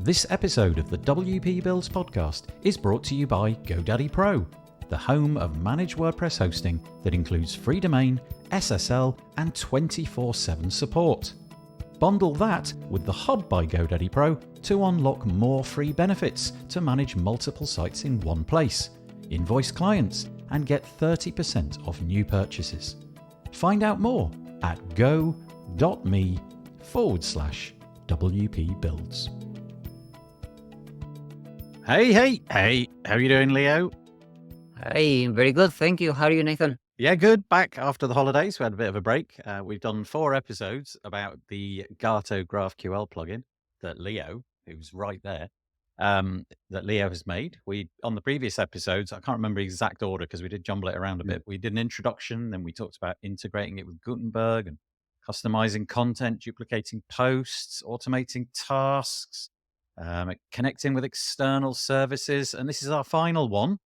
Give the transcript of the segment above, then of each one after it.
This episode of the WP Builds podcast is brought to you by GoDaddy Pro, the home of managed WordPress hosting that includes free domain, SSL, and 24/7 support. Bundle that with the Hub by GoDaddy Pro to unlock more free benefits to manage multiple sites in one place, invoice clients, and get 30% off new purchases. Find out more at go.me/WP Builds. Hey, how are you doing, Leo? Hey, very good. Thank you. How are you, Nathan? Yeah, good. Back after the holidays. We had a bit of a break. We've done 4 episodes about the Gato GraphQL plugin that Leo, who's right there, that Leo has made. On the previous episodes, I can't remember the exact order because we did jumble it around a bit. We did an introduction, then we talked about integrating it with Gutenberg and customizing content, duplicating posts, automating tasks, connecting with external services. And this is our final one.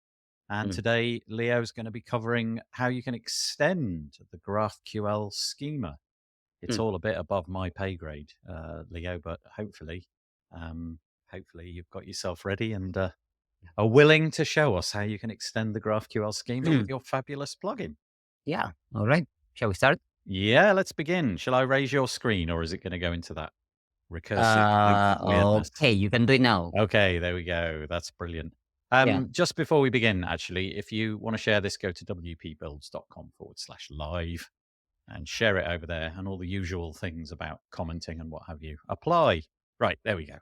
And today, Leo's going to be covering how you can extend the GraphQL schema. It's all a bit above my pay grade, Leo, but hopefully you've got yourself ready and are willing to show us how you can extend the GraphQL schema with your fabulous plugin. Yeah. All right. Shall we start? Yeah, let's begin. Shall I raise your screen, or is it going to go into that recursive weirdness? Okay, you can do it now. Okay, there we go. That's brilliant. Yeah. Just before we begin, actually, if you want to share this, go to wpbuilds.com/live and share it over there, and all the usual things about commenting and what have you apply. Right, there we go.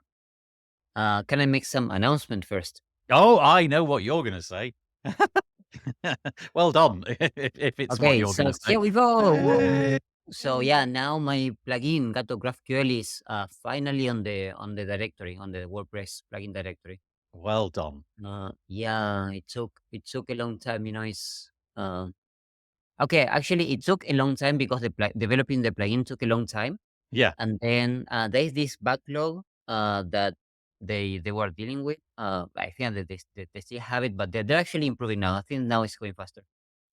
Can I make some announcement first? Oh, I know what you're going to say. Well done, if it's what you're going to say. Here we go. So yeah, now my plugin Gato GraphQL is finally on the directory, on the WordPress plugin directory. Well done. Yeah, it took a long time. It's okay. Actually, it took a long time because developing the plugin took a long time. Yeah. And then there's this backlog that they were dealing with. I think that they still have it, but they're actually improving now. I think now it's going faster.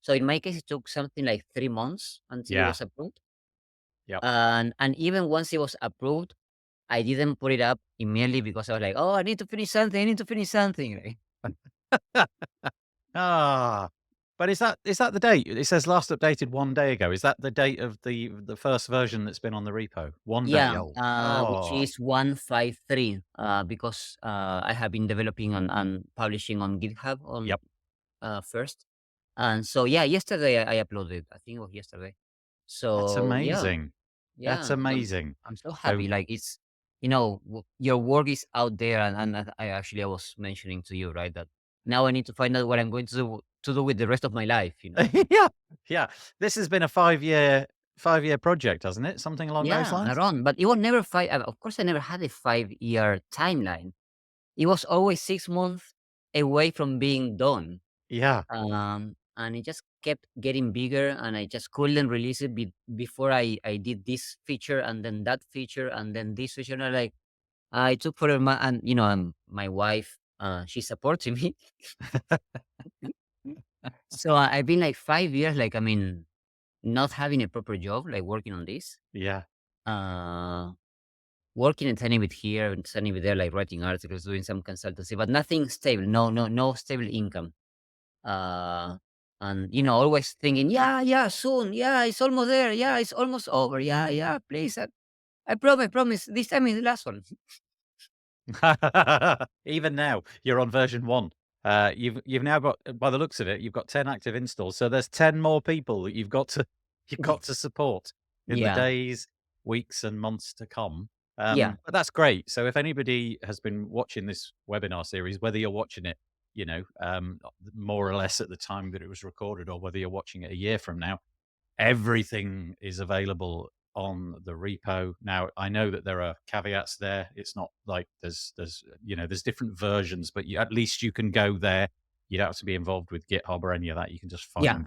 So in my case, it took something like 3 months until it Yeah. was approved. Yep. And even once it was approved, I didn't put it up immediately because I was like, oh, I need to finish something. Ah, but is that the date? It says last updated 1 day ago. Is that the date of the first version that's been on the repo? 1 day Yeah, old. which is 153. Because I have been developing and publishing on GitHub on first. And so yeah, yesterday I uploaded. I think it was yesterday. So That's amazing. yeah, That's amazing. I'm so happy. Like it's your work is out there, and I was mentioning to you, right, that now I need to find out what I'm going to do with the rest of my life. Yeah. This has been a 5-year project, hasn't it? Something along those lines. Around, but it was never 5. Of course, I never had a 5-year timeline. It was always 6 months away from being done. Yeah. And it just kept getting bigger, and I just couldn't release it before I did this feature, and then that feature, and then this feature. And I took for and my wife, she's supporting me. So I've been like 5 years, not having a proper job, like working on this. Yeah. Working a tiny bit here and tiny bit there, like writing articles, doing some consultancy, but nothing stable. No stable income. And always thinking, soon, it's almost there, it's almost over, please, I promise, this time is the last one. Even now, you're on version 1. You've now got, by the looks of it, you've got 10 active installs. So there's 10 more people that you've got to support in the days, weeks, and months to come. But that's great. So if anybody has been watching this webinar series, whether you're watching it, more or less at the time that it was recorded, or whether you're watching it a year from now, everything is available on the repo. Now, I know that there are caveats there. It's not like there's different versions, but at least you can go there. You don't have to be involved with GitHub or any of that. You can just find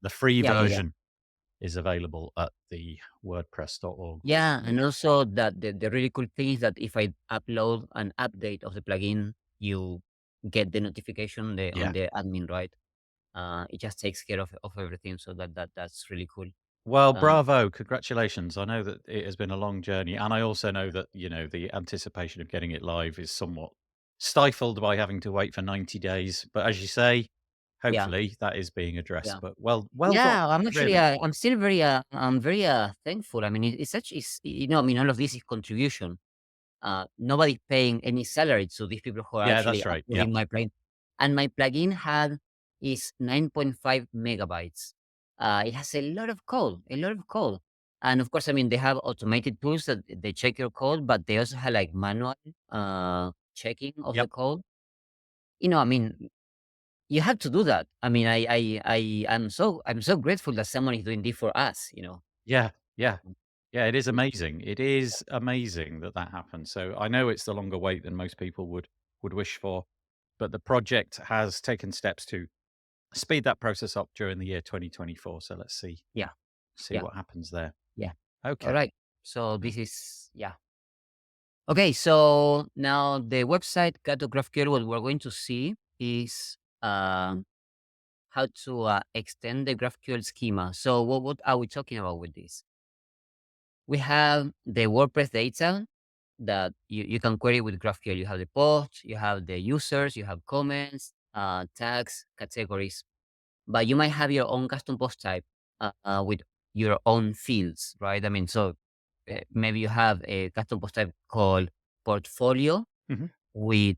the free version is available at the WordPress.org. Yeah, and also that the really cool thing is that if I upload an update of the plugin, you get the notification on the admin, right? It just takes care of everything, so that's really cool. Well, Uh, bravo, congratulations. I know that it has been a long journey, and I also know that, the anticipation of getting it live is somewhat stifled by having to wait for 90 days, but as you say, yeah, hopefully that is being addressed, yeah. but well done, Yeah, I'm actually, really. I'm still I'm very, thankful. I mean, it's such, I mean, all of this is contribution. Nobody's paying any salary to these people who are Yeah, actually that's right. Yeah. uploading my plugin. And my plugin had is 9.5 megabytes. It has a lot of code, a lot of code. And of course, I mean, they have automated tools that they check your code, but they also have like manual checking of the Yep. code. I mean, you have to do that. I mean, I'm so grateful that someone is doing this for us. Yeah, yeah. Yeah, it is amazing. It is amazing that that happened. So I know it's the longer wait than most people would wish for, but the project has taken steps to speed that process up during the year 2024. So let's Yeah, see yeah, what happens there. yeah. All Okay. right. So this is, yeah. Okay, so now the website Gato GraphQL, what we're going to see is how to extend the GraphQL schema. So what are we talking about with this? We have the WordPress data that you can query with GraphQL. You have the post, you have the users, you have comments, tags, categories, but you might have your own custom post type with your own fields, right? I mean, so maybe you have a custom post type called portfolio Mhm. with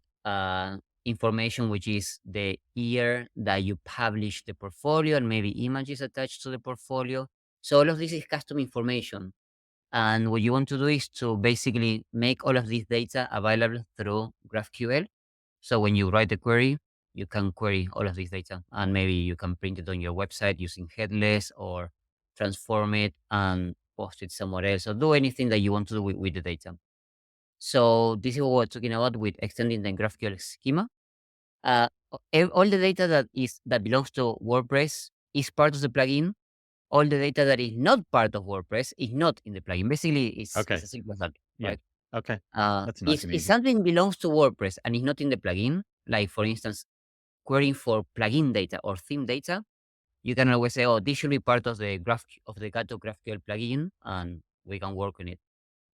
information which is the year that you publish the portfolio and maybe images attached to the portfolio. So all of this is custom information. And what you want to do is to basically make all of this data available through GraphQL. So when you write the query, you can query all of this data and maybe you can print it on your website using headless or transform it and post it somewhere else or do anything that you want to do with the data. So this is what we're talking about with extending the GraphQL schema. All the data that belongs to WordPress is part of the plugin. All the data that is not part of WordPress is not in the plugin. Basically, it's Okay. as simple as that, Yeah. right? Okay. That's nice If and if easy. something belongs to WordPress and is not in the plugin, like for instance, querying for plugin data or theme data, you can always say, "Oh, this should be part of the Gato GraphQL plugin," and we can work on it.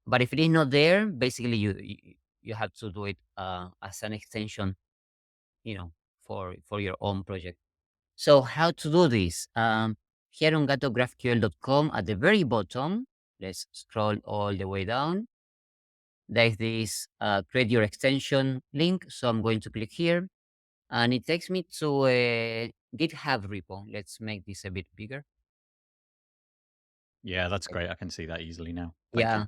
But if it is not there, basically you have to do it as an extension, for your own project. So how to do this? Here on GatoGraphQL.com at the very bottom, let's scroll all the way down. There's this create your extension link. So I'm going to click here and it takes me to a GitHub repo. Let's make this a bit bigger. Yeah, that's great. I can see that easily now. Thank you. Yeah.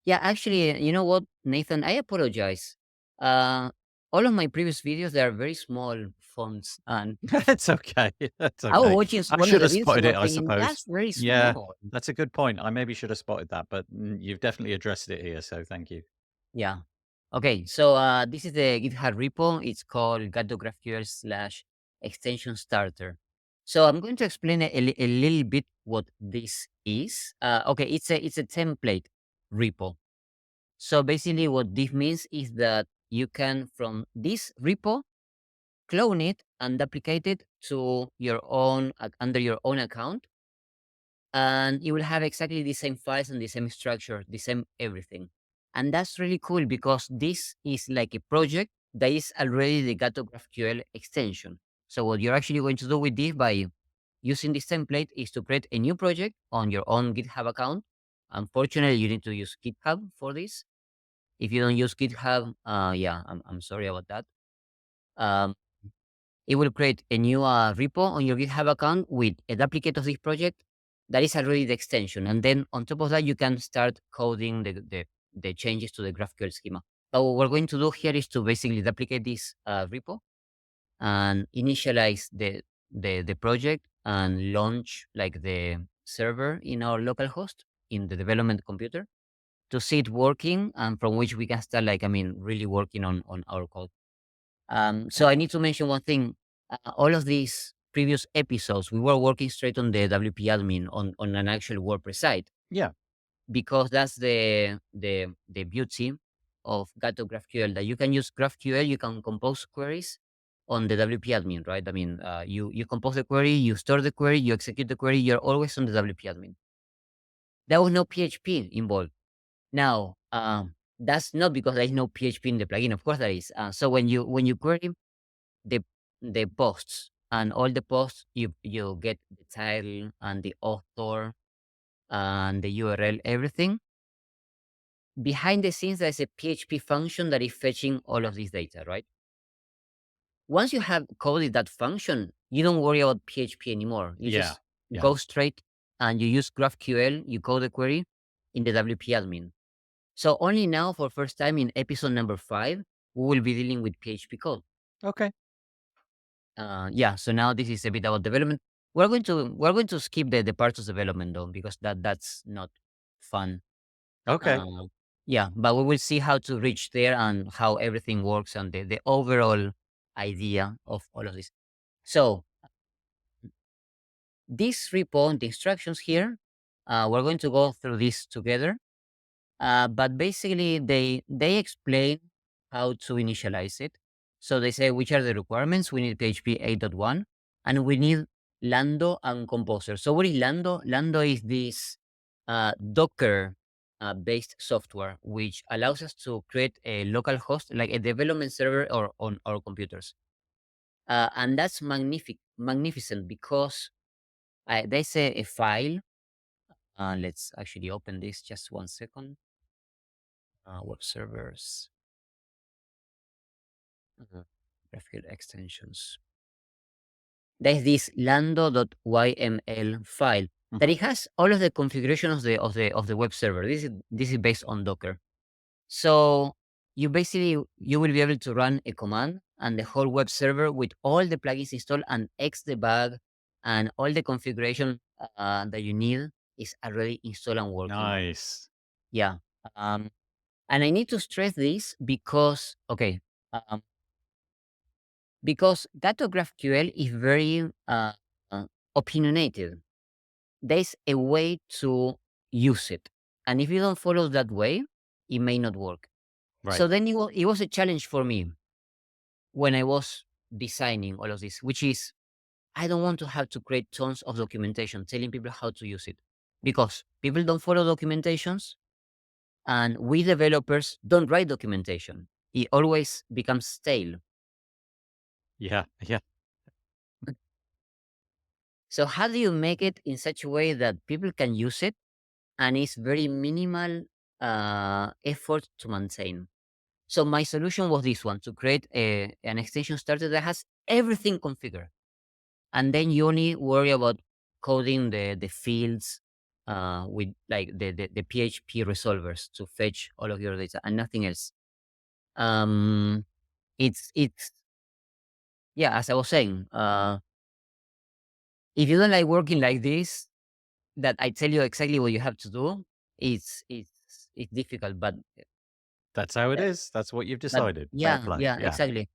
Yeah, actually, you know what, Nathan? I apologize. Uh, all of my previous videos, they are very small fonts. And It's okay. That's I was okay. watching I one of should the have videos and spotted I it, was I thinking, suppose. that's very Yeah, small. that's a good point. I maybe should have spotted that, but you've definitely addressed it here, so thank you. Yeah. Okay, so this is the GitHub repo. It's called Gato GraphQL slash extension starter. So I'm going to explain a little bit what this is. Okay, it's a template repo. So basically, what this means is that you can from this repo clone it and duplicate it to your own under your own account, and you will have exactly the same files and the same structure, the same everything. And that's really cool because this is like a project that is already the Gato GraphQL extension. So what you're actually going to do with this by using this template is to create a new project on your own GitHub account. Unfortunately, you need to use GitHub for this. If you don't use GitHub, yeah, I'm sorry about that. Um, it will create a new repo on your GitHub account with a duplicate of this project that is already the extension. And then on top of that, you can start coding the changes to the GraphQL schema. But what we're going to do here is to basically duplicate this repo and initialize the project and launch like the server in our local host in the development computer to see it working and from which we can start like, I mean, really working on our code. So I need to mention one thing. All of these previous episodes, we were working straight on the WP admin on an actual WordPress site Yeah. because that's the beauty of Gato GraphQL that you can use GraphQL, you can compose queries on the WP admin, right? I mean, you compose the query, you store the query, you execute the query, you're always on the WP admin. There was no PHP involved. Now, that's not because there is no PHP in the plugin. Of course, there is. So when you query the posts and all the posts, you get the title and the author and the URL, everything. Behind the scenes, there's a PHP function that is fetching all of this data, right? Once you have coded that function, you don't worry about PHP anymore. You Yeah. just Yeah. go straight and you use GraphQL, you code the query in the WP admin. So only now, for first time in episode number 5, we will be dealing with PHP code. Okay. Yeah, so now this is a bit about development. We're going to skip the parts of development though, because that's not fun. Okay. Uh, yeah, but we will see how to reach there and how everything works and the overall idea of all of this. So this repo and the instructions here, we're going to go through this together. But basically, they explain how to initialize it. So they say which are the requirements. We need PHP 8.1, and we need Lando and Composer. So what is Lando? Lando is this Docker based software which allows us to create a local host, like a development server, or on our computers. And that's magnificent because there's a file. Let's actually open this. Just 1 second. Web servers. GraphQL extensions. There's this lando.yml file that Mhm. it has all of the configuration of the web server. This is based on Docker. So you will be able to run a command and the whole web server with all the plugins installed and X debug and all the configuration that you need is already installed and working. Nice. Yeah. Um, and I need to stress this because um, because Gato GraphQL is very uh, opinionated. There's a way to use it, and if you don't follow that way, it may not work. Right. So then it was a challenge for me when I was designing all of this, which is I don't want to have to create tons of documentation telling people how to use it because people don't follow documentations, and we developers don't write documentation. It always becomes stale. Yeah. Yeah. So how do you make it in such a way that people can use it and it's very minimal effort to maintain? So my solution was this one, to create an extension starter that has everything configured. And then you only worry about coding the fields with like the PHP resolvers to fetch all of your data and nothing else. Um, it's yeah, as I was saying, if you don't like working like this, that I tell you exactly what you have to do, it's difficult, That's how it uh, is. That's what you've but decided. Fair yeah, play. yeah, Yeah. exactly.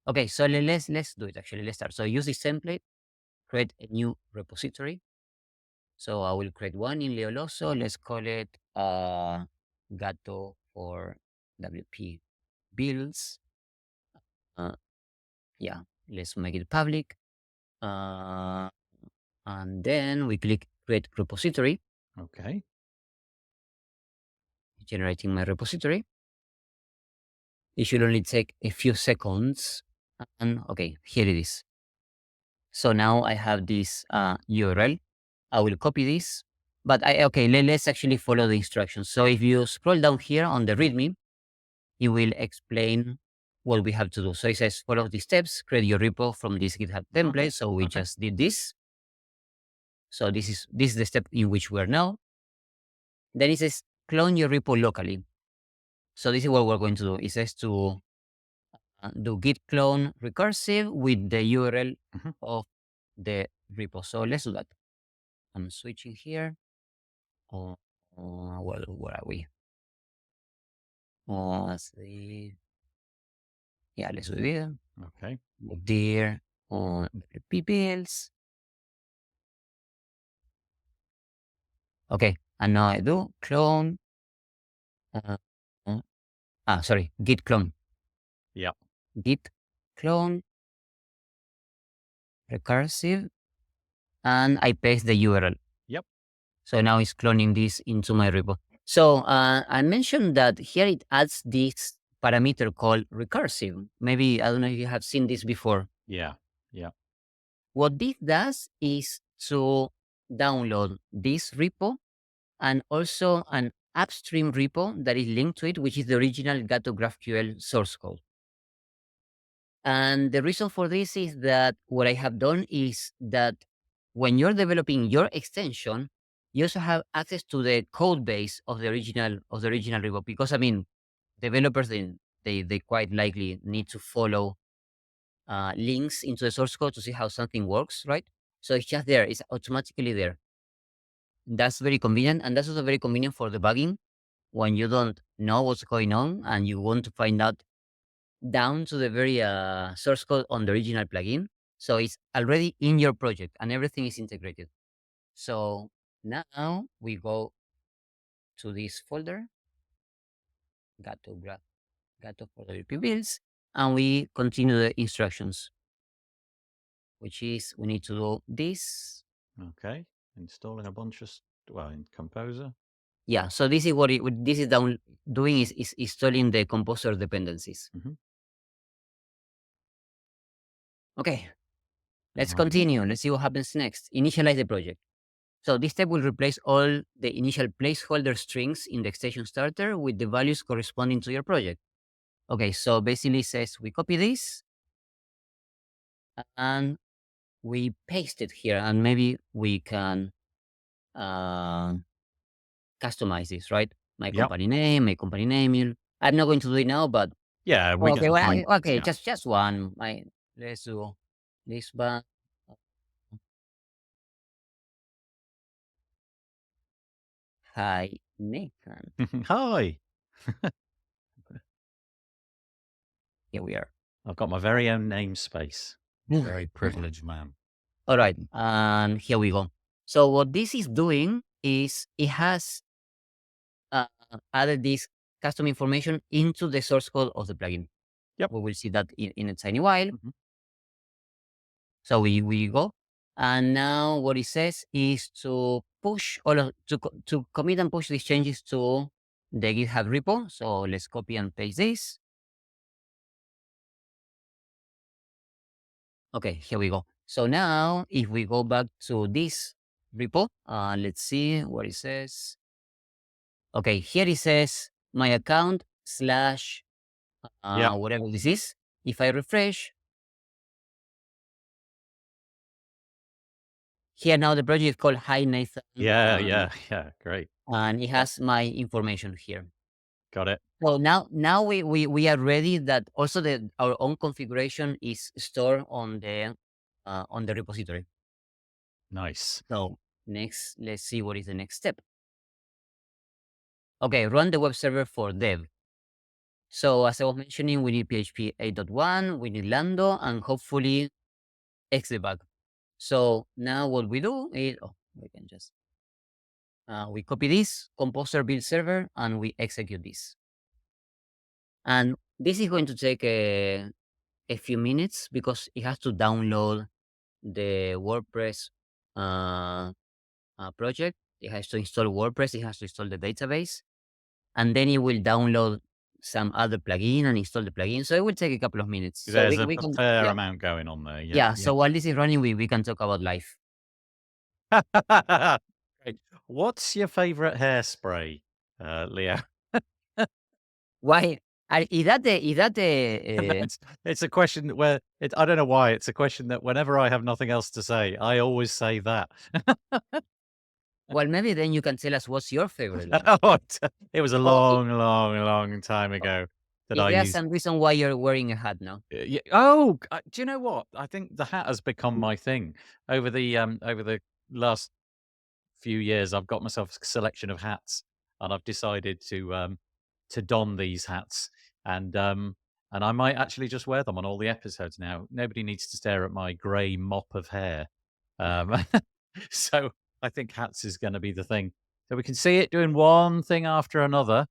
Okay, so let's do it actually. Let's start. So use this template, create a new repository. So I will create one in Leoloso. Let's call it Gato for WP builds. Uh, yeah, let's make it public. Uh, and then we click create repository, Okay. generating my repository. It should only take a few seconds. And okay, here it is. So now I have this URL. I will copy this, but let's actually follow the instructions. So if you scroll down here on the README, it will explain what we have to do. So it says follow the steps, create your repo from this GitHub Okay. template. So we Okay. just did this. So this is the step in which we're now. Then it says clone your repo locally. So this is what we're going to do. It says to do git clone recursive with the URL Mhm. of the repo. So let's do that. I'm switching here. Oh, well, where are we? Let's see. Yeah, let's do it. Okay. Move there on PPLs. Okay, and now I do clone. Uh, sorry, git clone. Yeah. Git clone recursive, and I paste the URL. Yep. So now it's cloning this into my repo. So I mentioned that here it adds this parameter called recursive. Maybe I don't know if you have seen this before. Yeah. Yeah. What this does is to download this repo and also an upstream repo that is linked to it, which is the original Gato GraphQL source code. And the reason for this is that what I have done is that when you're developing your extension, you also have access to the code base of the original repo. Because I mean, developers they quite likely need to follow links into the source code to see how something works, right? So it's just there; it's automatically there. That's very convenient, and that's also very convenient for debugging when you don't know what's going on and you want to find out down to the very source code on the original plugin. So it's already in your project and everything is integrated. So now we go to this folder, Gato Graph, Gato for the WP builds, and we continue the instructions, which is we need to do this. Okay. Installing a bunch of, well, in Composer. Yeah, so this is what this is doing is installing the composer dependencies. Mm-hmm. Okay, let's Right. continue. Let's see what happens next. Initialize the project. So this step will replace all the initial placeholder strings in the extension starter with the values corresponding to your project. Okay, so basically it says we copy this and we paste it here, and maybe we can uh, customize this, right? My Yep. company name, my company name. I'm not going to do it now, but Yeah, we get okay, the well, point. okay, Yeah. just one. Let's do this one. Hi, Nathan. Hi. Here we are. I've got my very own namespace. Very privileged man. All right, and here we go. So what this is doing is it has uh, added this custom information into the source code of the plugin. Yep. We will see that in a tiny while. Mhm. So we go, and now what it says is to push all of to commit and push these changes to the GitHub repo. So let's copy and paste this. Okay, here we go. So now if we go back to this repo, let's see what it says. Okay, here it says my account slash Yep. whatever this is. If I refresh, here now the project is called Hi Nathan, Yeah. Yeah. Yeah. Great. and it has my information here. Got it. So now we are ready that also the our own configuration is stored on the repository. Nice. So next, let's see what is the next step. Okay, run the web server for dev. So as I was mentioning, we need PHP 8.1, we need Lando, and hopefully Xdebug. So now what we do is, oh, we can just, we copy this composer build server and we execute this. And this is going to take a few minutes because it has to download the WordPress uh, project. It has to install WordPress. It has to install the database, and then it will download some other plugin and install the plugin. So it will take a couple of minutes. So There's we, a, we a can, fair yeah, amount going on there. Yeah. yeah. Yeah. So while this is running, we can talk about life. Great. What's your favorite hairspray, Leo? Why? Is that the It's a question where I don't know why. It's a question that whenever I have nothing else to say, I always say that. well, maybe then you can tell us what's your favorite life. Oh, it was a Or long, long, long time oh, ago that is I there used. some reason why you're wearing a hat now? Yeah. Oh, do you know what? I think the hat has become my thing over the last few years. I've got myself a selection of hats, and I've decided to don these hats, and I might actually just wear them on all the episodes now. Nobody needs to stare at my grey mop of hair. Um, so I think hats is going to be the thing. So we can see it doing one thing after another.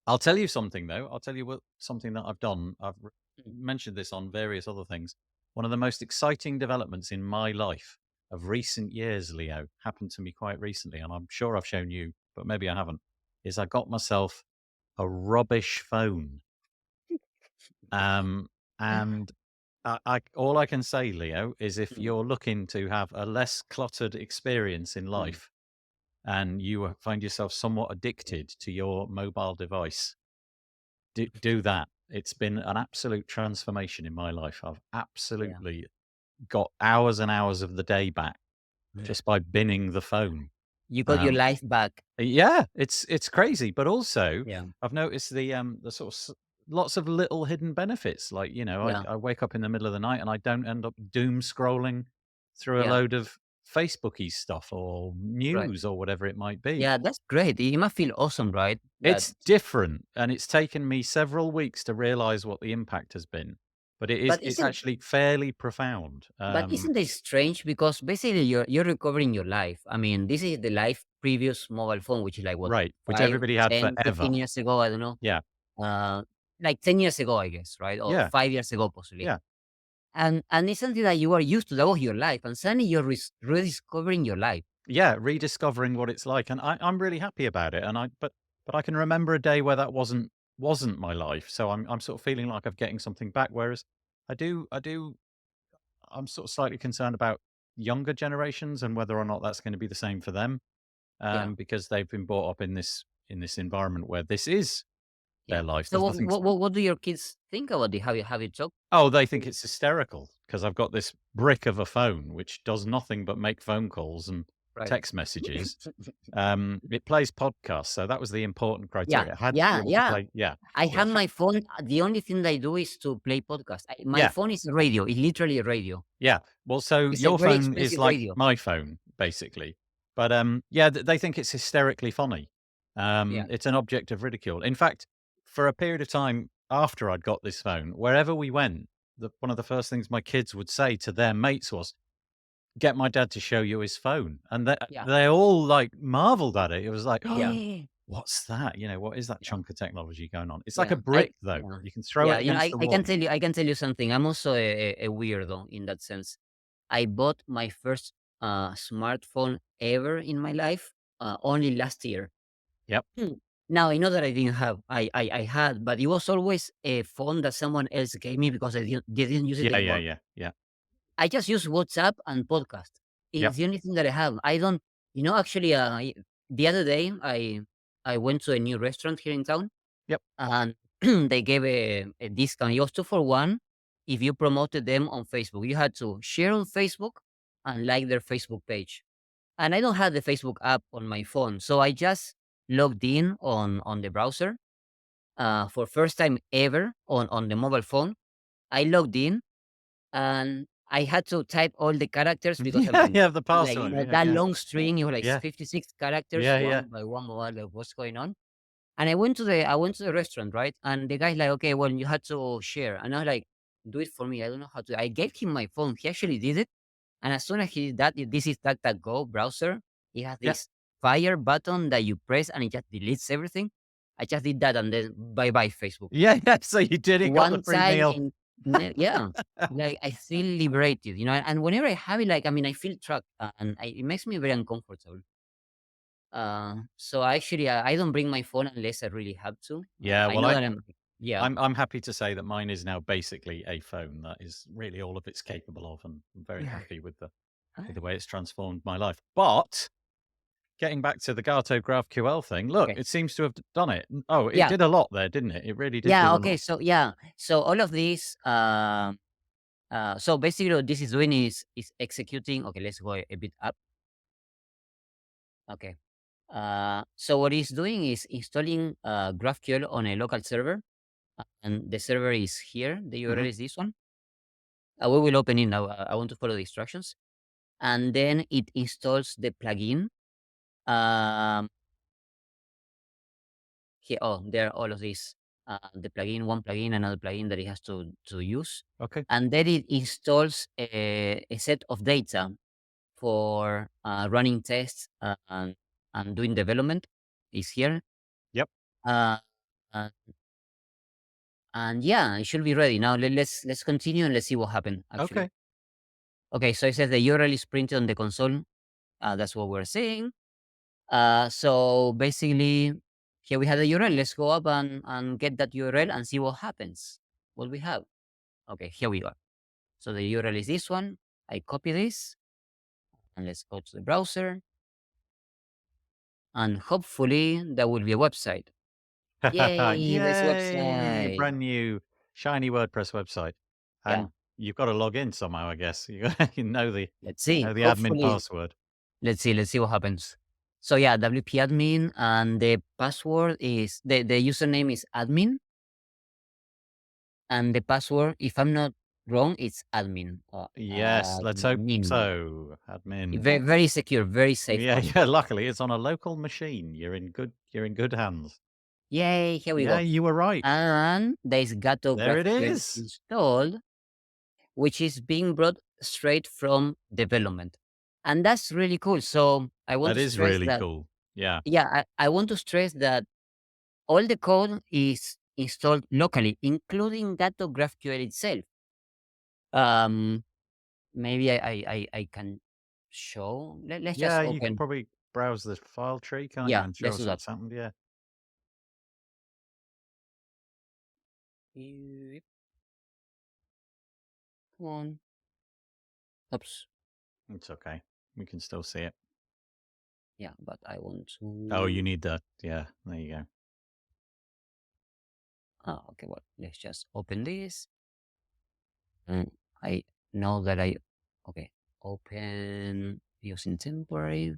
I'll tell you something though. I'll tell you something that I've done. Mm. Mentioned this on various other things. One of the most exciting developments in my life of recent years, Leo, happened to me quite recently, and I'm sure I've shown you, but maybe I haven't, is I got myself a rubbish phone. Um, and I all I can say, Leo, is if Mm, you're looking to have a less cluttered experience in mm, life and you find yourself somewhat addicted to your mobile device, do that. It's been an absolute transformation in my life. I've yeah. absolutely got hours and hours of the day back just by binning the phone. You got your Um, life back. yeah, it's crazy, but also Yeah. I've noticed the sort of lots of little hidden benefits. Like Yeah. I wake up in the middle of the night and I don't end up doom scrolling through a Yeah. load of Facebooky stuff or Right. news or whatever it might be. Yeah, that's great. You must feel awesome, right? That, It's different, and it's taken me several weeks to realize what the impact has been, but but it's isn't actually fairly profound. but isn't this strange? Because basically you're recovering your life. I mean, this is the life previous mobile phone, which is like what, Right, which 5, everybody had 10, forever. 15 years ago. I don't know. Yeah, Uh, like 10 years ago, I guess, right? Or yeah, 5 years ago, possibly. yeah. And it's something that you are used to. That was your life, and suddenly you're rediscovering your life. Yeah, rediscovering what it's like, and I'm really happy about it. And but I can remember a day where that wasn't my life. So I'm sort of feeling like I'm getting something back. Whereas I do I'm sort of slightly concerned about younger generations and whether or not that's going to be the same for them, Yeah. because they've been brought up in this environment where this is their Yeah. life. So There's nothing. what do your kids think about it? Have you talked? Oh, they think it's hysterical because I've got this brick of a phone which does nothing but make phone calls and Right. text messages. It plays podcasts, so that was the important Yeah. criteria. It had to be Yeah. able to Yeah. play. Yeah, I it have ha my phone. The only thing I do is to play podcast. My yeah, phone is a radio. It's literally a radio. yeah. Well, so It's a your very phone is expensive like radio. my phone, basically. But, yeah, they think it's hysterically funny. Yeah. It's an object of ridicule. In fact, for a period of time after I'd got this phone, wherever we went, one of the first things my kids would say to their mates was, "Get my dad to show you his phone." And Yeah. they all, like, marveled at it. It was like, Yeah. "What's that?" What is that Yeah. chunk of technology going on? It's like a Yeah. I brick, though. yeah. You can throw it Yeah. against the wall. I can tell you something. I'm also a weirdo in that sense. I bought my first smartphone ever in my life only last year. Yep. Hmm. Now I know that I didn't have I had, but it was always a phone that someone else gave me because they didn't use it Yeah, yeah, anymore. yeah, yeah. I just use WhatsApp and podcast. Yep, It's the only thing that I have. I don't, actually, the other day I went to a new restaurant here in town, yep. and they gave a discount. It was 2 for 1 if you promoted them on Facebook. You had to share on Facebook and like their Facebook page. And I don't have the Facebook app on my phone, so I just logged in on the browser for first time ever on the mobile phone. I logged in and I had to type all the characters because, I Yeah, mean, yeah, the like, password. Yeah, that yeah, long string, like yeah, 56 characters, yeah, yeah. one by one, like, what's going on? And I went to the restaurant, right? And the guy's like, okay, well, you had to share. And I was like, do it for me. I don't know how to. I gave him my phone. He actually did it. And as soon as he did that, this is DuckDuckGo browser. It has Yeah. this fire button that you press and it just deletes everything. I just did that and then bye bye Facebook. Yeah, yeah, so you did it, got the One free time meal. in yeah, like, I feel liberated, and whenever I have it, like, I mean, I feel trapped, and it makes me very uncomfortable. So actually, I don't bring my phone unless I really have to. Yeah, I well, know that yeah, I'm happy to say that mine is now basically a phone. That is really all of it's capable of, and I'm very yeah. happy with the way it's transformed my life. But getting back to the Gato GraphQL thing, look, Okay. it seems to have done it. Oh, it Yeah, did a lot there, didn't it? It really did yeah, do a okay, lot. so yeah. So all of this, so basically what this is doing is executing. Okay, let's go a bit up. Okay. So what it's doing is installing GraphQL on a local server, and the server is here. The Mhm. URL is this one. We will open it now. I want to follow the instructions. And then it installs the plugin. Um, Here, oh, there are all of these. The plugin, one plugin, another plugin that it has to use. Okay. And then it installs a set of data for running tests and doing development is here. Yep. Uh, uh, and yeah, it should be ready. Now let's continue and let's see what happened actually. Okay. Okay, so it says the URL is printed on the console. That's what we're seeing. So basically, here we have the URL. Let's go up and get that URL and see what happens. What we have. Okay, here we are. So the URL is this one. I copy this and let's go to the browser. And hopefully that will be a website. Yay, this Yay! website. Brand new shiny WordPress website. Yeah, And you've got to log in somehow, I guess. You let's see. know the admin Hopefully, password. let's see what happens. So yeah, WP admin and the password is the username is admin and the password, if I'm not wrong, it's admin. Yes, let's hope Admin. so. Admin. Very, very secure, very safe Yeah, password. yeah, luckily it's on a local machine. You're in good hands. Yay, here we Yeah, go. you were right. And there is Gato There it GraphQL is. installed, which is being brought straight from development. And that's really cool. So I want That to is stress really that, cool. Yeah. yeah, I want to stress that all the code is installed locally, including Gato GraphQL itself. Um, maybe I can show. Let's just Yeah, you can open. probably browse the file tree, can't you, Yeah, and show let's us do that. what's happened. Yeah, Yep, come on. Oops. it's okay. We can still see it. Yeah, but I want Oh, you to. need that. Yeah, there you go. Okay. Well, let's just open this. And I know that I. Okay. Open using temporary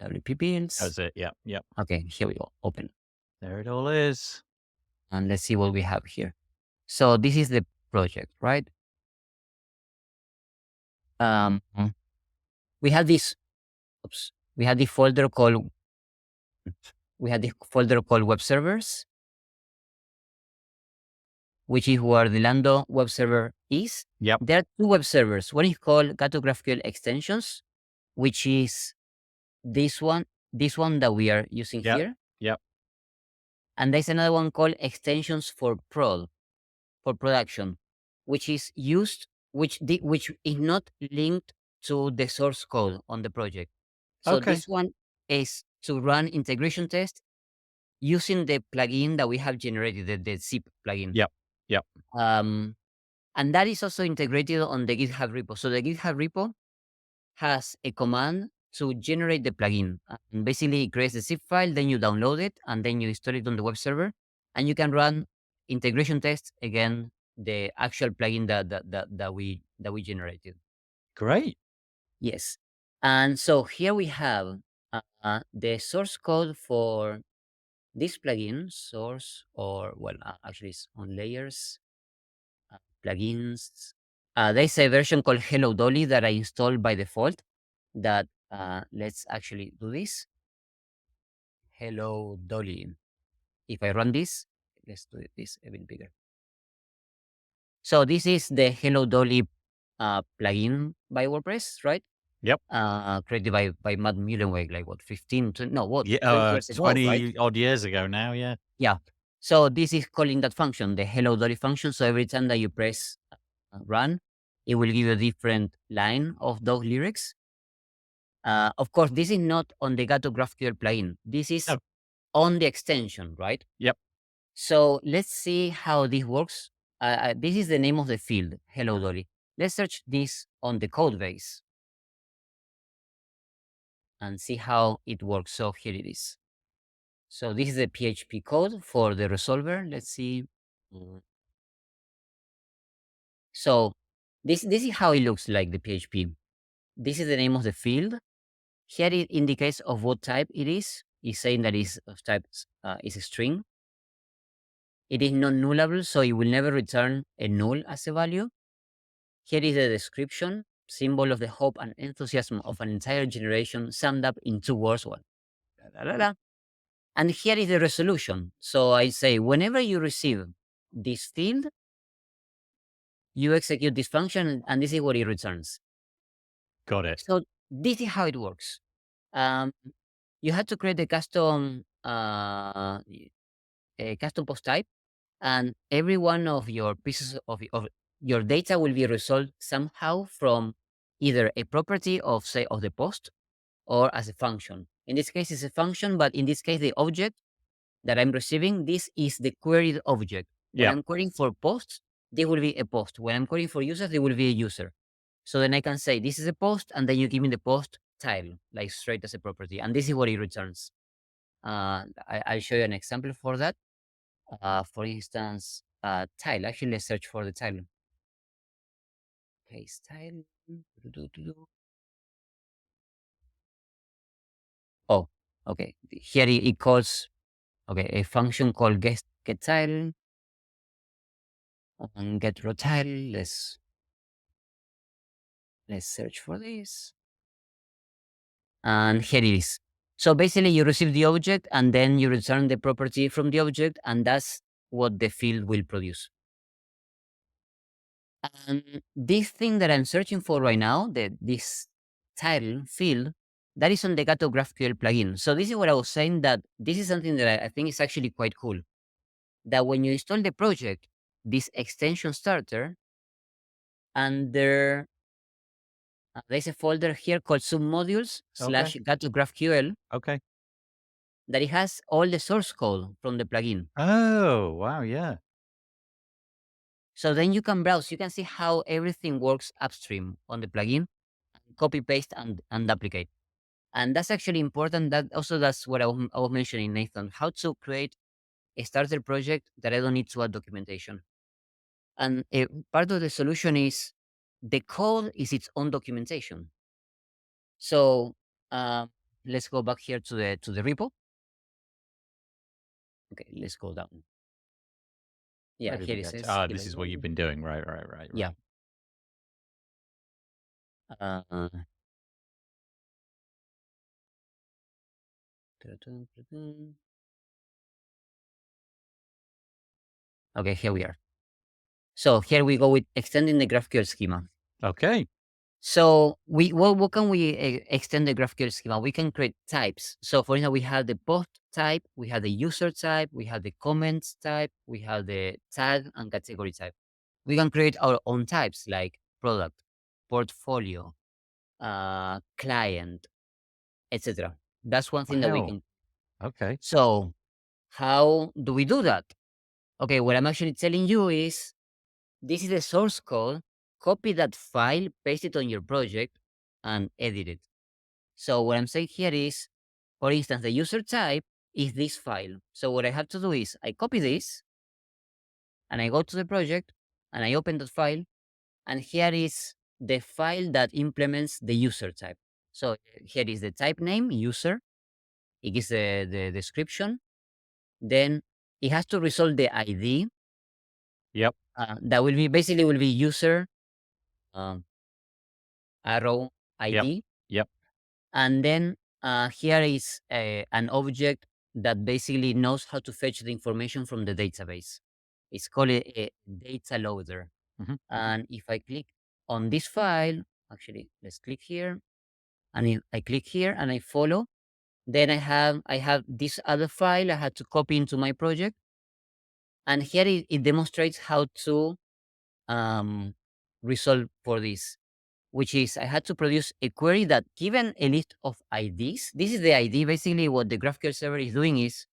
WP builds. That's it. Yep, yep. Okay, here we go. Open. There it all is. And let's see what we have here. So this is the project, right? Um, we have this. Oops. We had the folder called. We had the folder called web servers, which is where the Lando web server is. Yep, There are two web servers. One is called Gato GraphQL extensions, which is this one that we are using yep, here. yep. And there's another one called extensions for prod, for production, which is used, which is not linked to the source code on the project. So Okay. this one is to run integration test using the plugin that we have generated, the zip plugin. Yep, yep. Um, and that is also integrated on the GitHub repo. So the GitHub repo has a command to generate the plugin. And basically, it creates a zip file, then you download it, and then you install it on the web server, and you can run integration tests again the actual plugin that we generated. Great. Yes, and so here we have the source code for this plugin. Source, or well, actually, it's on layers, plugins. There's a version called Hello Dolly that I installed by default. That let's actually do this. Hello Dolly. If I run this, let's do this a bit bigger. So this is the Hello Dolly plugin by WordPress, right? Yep. Created by Matt Mullenweg, like what, 15, 20, no, what, Yeah, 20 years ago, right? 20 odd years ago now. Yeah. Yeah. So this is calling that function, the Hello Dolly function. So every time that you press run, it will give you a different line of those lyrics. Of course, this is not on the Gato GraphQL plugin. This is Oh, on the extension, right? yep. So let's see how this works. This is the name of the field. Hello Dolly. Let's search this on the code base and see how it works. So here it is. So this is the PHP code for the resolver. Let's see. Mm. So this is how it looks like, the PHP. This is the name of the field. Here it indicates of what type it is. It's saying that is of type is a string. It is non-nullable, so it will never return a null as a value. Here is the description, symbol of the hope and enthusiasm of an entire generation summed up in two words. One. La, la, la, la. And here is the resolution. So I say, whenever you receive this field, you execute this function, and this is what it returns. Got it. So this is how it works. Um, you have to create a custom post type, and every one of your pieces of your data will be resolved somehow from either a property of, say, of the post, or as a function. In this case, it's a function, but in this case, the object that I'm receiving, this is the queried object. When Yeah. I'm querying for posts, they will be a post. When I'm querying for users, they will be a user. So then I can say this is a post, and then you give me the post title, like straight as a property, and this is what it returns. I'll show you an example for that. For instance, tile. Actually, let's search for the title. Paste tile. Oh, okay. Here it calls, okay, a function called get title and get row title. Let's search for this. And here it is. So basically you receive the object and then you return the property from the object, and that's what the field will produce. And this thing that I'm searching for right now, this title field, that is on the Gato GraphQL plugin. So this is what I was saying, that this is something that I think is actually quite cool. That when you install the project, this extension starter, and there's a folder here called submodules Okay. slash Gato GraphQL, Okay. that it has all the source code from the plugin. Oh, wow. Yeah. So then you can browse, you can see how everything works upstream on the plugin, copy paste and duplicate. And that's actually important. That's what I was mentioning, Nathan, how to create a starter project that I don't need to add documentation. And part of the solution is the code is its own documentation. So let's go back here to the repo. Okay, let's go down. Where Yeah, did here we it get to? says Ah, kilo this is what you've been doing. Right. Right. Right. Yeah. Right. Uh, okay, here we are. So here we go with extending the GraphQL schema. Okay. So what can we extend the GraphQL schema? We can create types. So for example, we have the post type, we have the user type, we have the comments type, we have the tag and category type. We can create our own types like product, portfolio, client, etc. That's one thing that we Wow. can. Okay. So how do we do that? Okay, what I'm actually telling you is this is the source code. Copy that file, paste it on your project, and edit it. So what I'm saying here is, for instance, the user type is this file. So what I have to do is I copy this and I go to the project and I open that file, and here is the file that implements the user type. So here is the type name, user. It gives the description. Then it has to resolve the ID. Yep. That will be basically will be user um, arrow Yep. ID. Yep. And then here is an object that basically knows how to fetch the information from the database. It's called a data loader. Mhm. And if I click on this file, actually, let's click here. And if I click here and I follow, then I have this other file I had to copy into my project. And here it demonstrates how to um, resolve for this, which is I had to produce a query that given a list of IDs, this is the ID. Basically, what the GraphQL server is doing is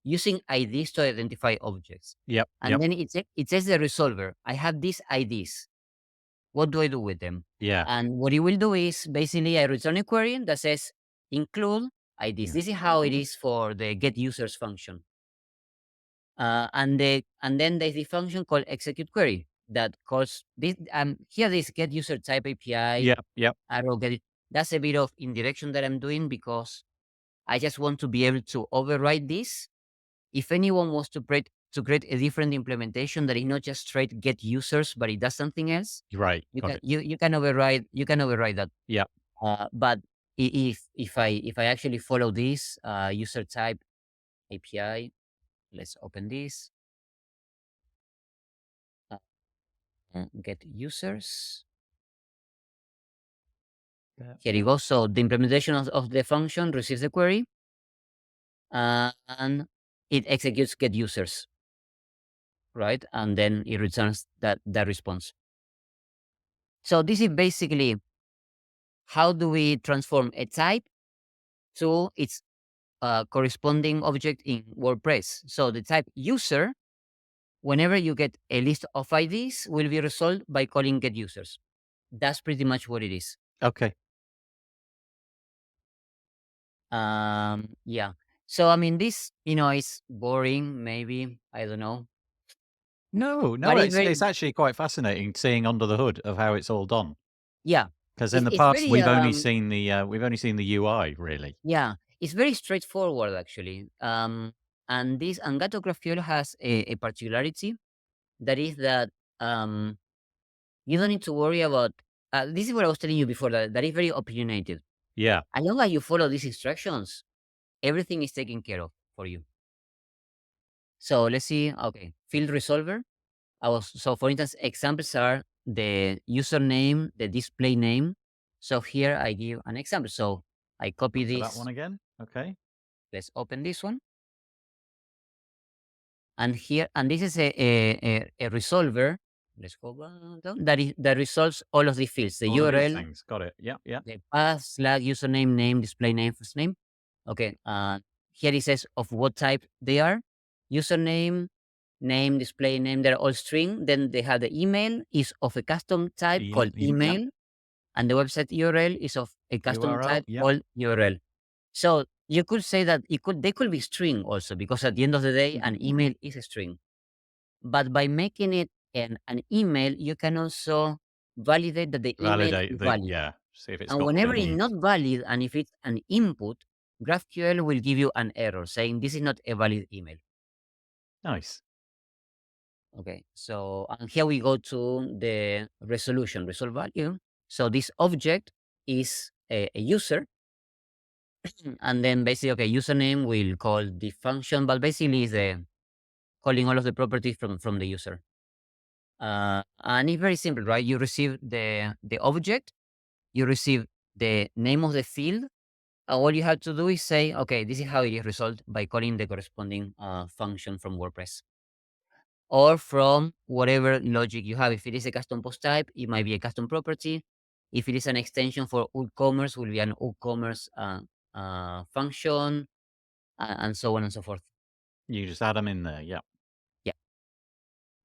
using IDs to identify objects. Yep. And Yep. then it says the resolver, I have these IDs. What do I do with them? Yeah. And what it will do is basically I return a query that says include IDs. Yeah. This is how it is for the get users function. And then there's the function called execute query that calls this. Here this get user type API Yep. Yep. arrow get it. That's a bit of indirection that I'm doing because I just want to be able to override this. If anyone wants to create a different implementation that is not just straight get users, but it does something else, Right. you Got can it. you can override that. Yep. But if I actually follow this user type API, let's open this. Get users. Yep. Here you go. So the implementation of the function receives the query, and it executes get users, right? And then it returns that response. So this is basically how do we transform a type to its corresponding object in WordPress. So the type user, whenever you get a list of IDs, will be resolved by calling get users. That's pretty much what it is. Okay. Yeah. So I mean, this is boring. Maybe I don't know, No, but no, it's it's very actually quite fascinating seeing under the hood of how it's all done. yeah. Because in It's the it's past very we've only seen the UI really. yeah. It's very straightforward actually. And Gato GraphQL has a particularity that is that um you don't need to worry about. This is what I was telling you before, that is very opinionated. Yeah. As long as you follow these instructions, everything is taken care of for you. So let's see. Okay, field resolver. So for instance, examples are the username, the display name. So here I give an example. So I copy Look for that this. one again. Okay. Let's open this one. And here, and this is a resolver. Let's go down. That resolves all of these fields: the All of these URL, things. Got it. Yeah, yeah. the path, slash, username, name, display name, first name. Okay. Here it says of what type they are. Username, name, display name, they're all string. Then they have the email is of a custom type called Yep. email, and the website URL is of a custom URL. type Yep. called URL. So you could say that they could be string also, because at the end of the day, an email is a string. But by making it an email, you can also validate that the email Validate is the valid. see if it's And got what whenever it it's not needs. valid, and if it's an input, GraphQL will give you an error saying this is not a valid email. Nice. Okay, so and here we go to the resolution, resolve value. So this object is a user, and then basically, okay, username will call the function, but basically is the calling all of the properties from the user. And it's very simple, right? You receive the object, you receive the name of the field. All you have to do is say, okay, this is how it is resolved by calling the corresponding function from WordPress or from whatever logic you have. If it is a custom post type, it might be a custom property. If it is an extension for WooCommerce, will be an WooCommerce function, and so on and so forth. You just add them in there. Yeah. Yeah.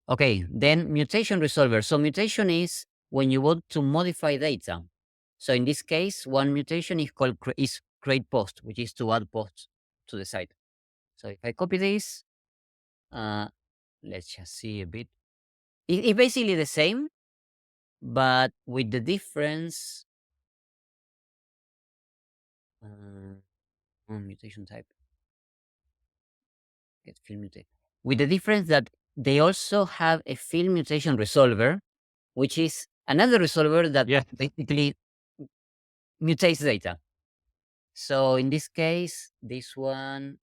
Okay. Then mutation resolver. So mutation is when you want to modify data. So in this case, one mutation is called is create post, which is to add posts to the site. So if I copy this, uh, let's just see a bit. It's basically the same, but with the difference. Mutation type. Get field mutate. With the difference that they also have a field mutation resolver, which is another resolver that Yeah. basically mutates data. So in this case, this one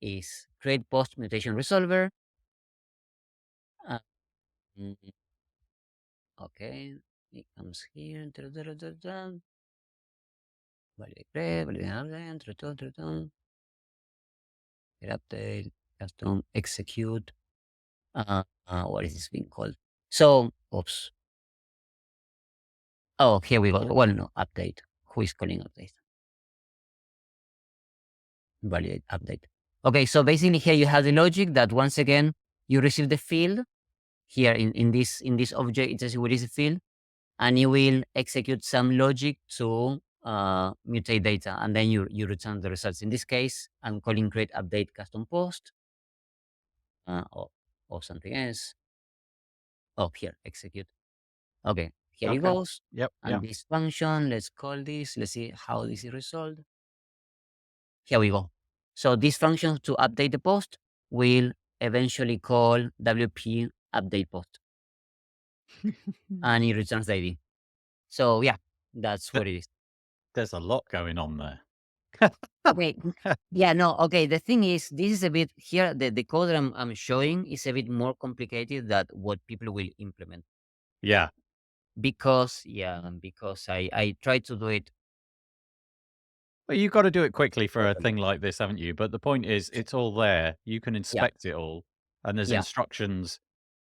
is create post mutation resolver. Uh, mm, okay, it comes here. Validate create, validate update, get update, custom execute. What is this being called? So, oops. Oh, here we go. Well, no, update. Who is calling update? Validate update. Okay, so basically here you have the logic that once again you receive the field here in this object. It says what is the field, and you will execute some logic to mutate data, and then you return the results. In this case, I'm calling create update custom post, or something else. Oh, here execute. Okay, here it Okay. goes. Yep. Yeah. And this function, let's call this. Let's see how this is resolved. Here we go. So this function to update the post will eventually call WP update post, and it returns the ID. So yeah, that's But what it is. there's a lot going on there. Okay. Yeah, no, okay. The thing is, this is a bit here, the code that I'm showing is a bit more complicated than what people will implement. Yeah. Because I try to do it Well, you've got to do it quickly for a properly. thing like this, haven't you? But the point is, it's all there. You can Yeah, inspect it all, and there's yeah, instructions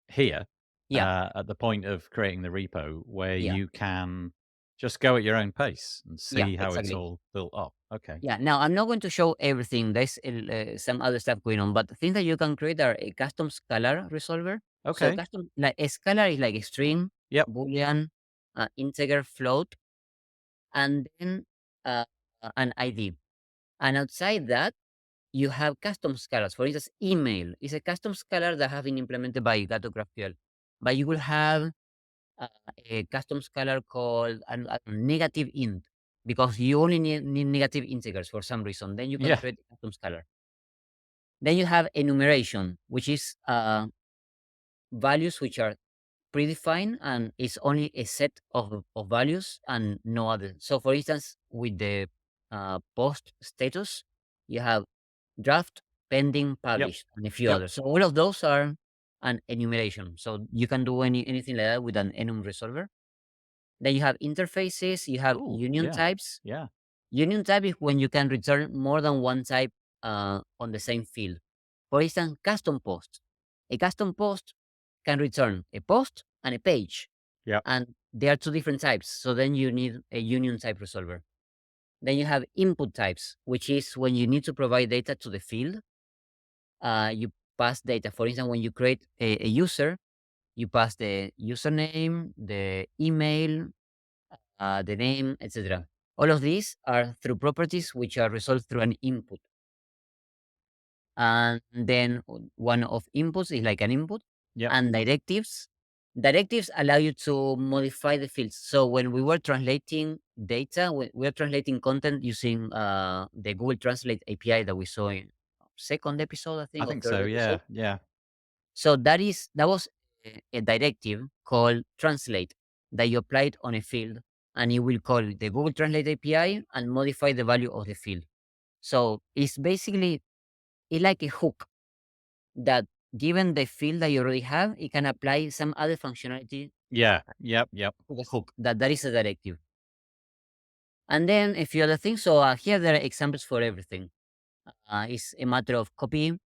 here. Yeah, at the point of creating the repo where yeah, you can just go at your own pace and yeah, see how it's exactly. all built up. Okay. Yeah. Now I'm not going to show everything. There's some other stuff going on, but the things that you can create are a custom scalar resolver. So Okay. custom like a scalar is like a string, Yep. boolean, integer, float, and then uh, an ID. And outside that, you have custom scalars. For instance, email is a custom scalar that have been implemented by Gato GraphQL. But you will have uh, a custom scalar called negative int because you only need negative integers for some reason. Then you can Yeah. create a custom scalar. Then you have enumeration, which is values which are predefined and it's only a set of values and no other. So, for instance, with the post status, you have draft, pending, Yep. published, and a few Yep. others. So all of those are an enumeration. So you can do anything like that with an enum resolver. Then you have interfaces, you have Ooh, union yeah. types. Yeah. Union type is when you can return more than one type on the same field. For instance, custom post. A custom post can return a post and a page, Yep. and they are two different types. So then you need a union type resolver. Then you have input types, which is when you need to provide data to the field. You pass data. For instance, when you create a user, you pass the username, the email, the name, etc. All of these are through properties which are resolved through an input. And then one of inputs is like an input Yep. and directives. Directives allow you to modify the fields. So when we were translating data, we are translating content using the Google Translate API that we saw in second episode, I I think, or think third so. episode. Yeah. Yeah. So that was a directive called translate that you applied on a field, and you will call the Google Translate API and modify the value of the field. So it's basically it's like a hook that given the field that you already have, it can apply some other functionality Yeah. Yep. Yep. to the hook. That is a directive. And then a few other things. So here there are examples for everything. It's a matter of copying